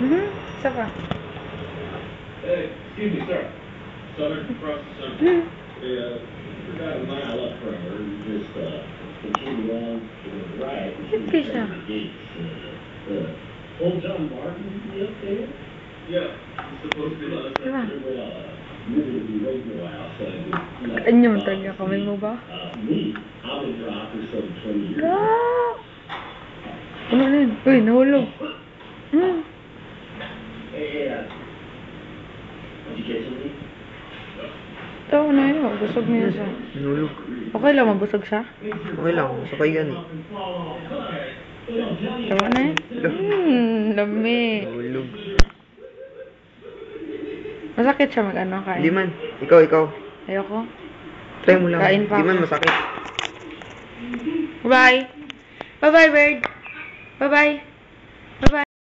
Isa pa. Excuse me, sir. Southern across the center. We're about a mile up from her. You just continue on to the right. Siyempre siya. Old John Martin, you up there? Yeah. He's supposed to be on the center. Well, you're going to be waiting a while, so... Anyong talaga kamay mo ba? Me, I've been here for some 20 years. Ano na yun? Uy, nahulog. Hey, did you catch anything? Ito, ano yun? Busog niya siya. Nulog. Okay lang, mabusog siya? Okay lang, sakay yan eh. Tama na yun? Lami. Nulog. Masakit siya mag-ano, kain? Hindi man. Ikaw. Ayoko. Try mo lang. Kain pa Hindi man ako. masakit. Bye! Bye-bye, bird! Bye-bye!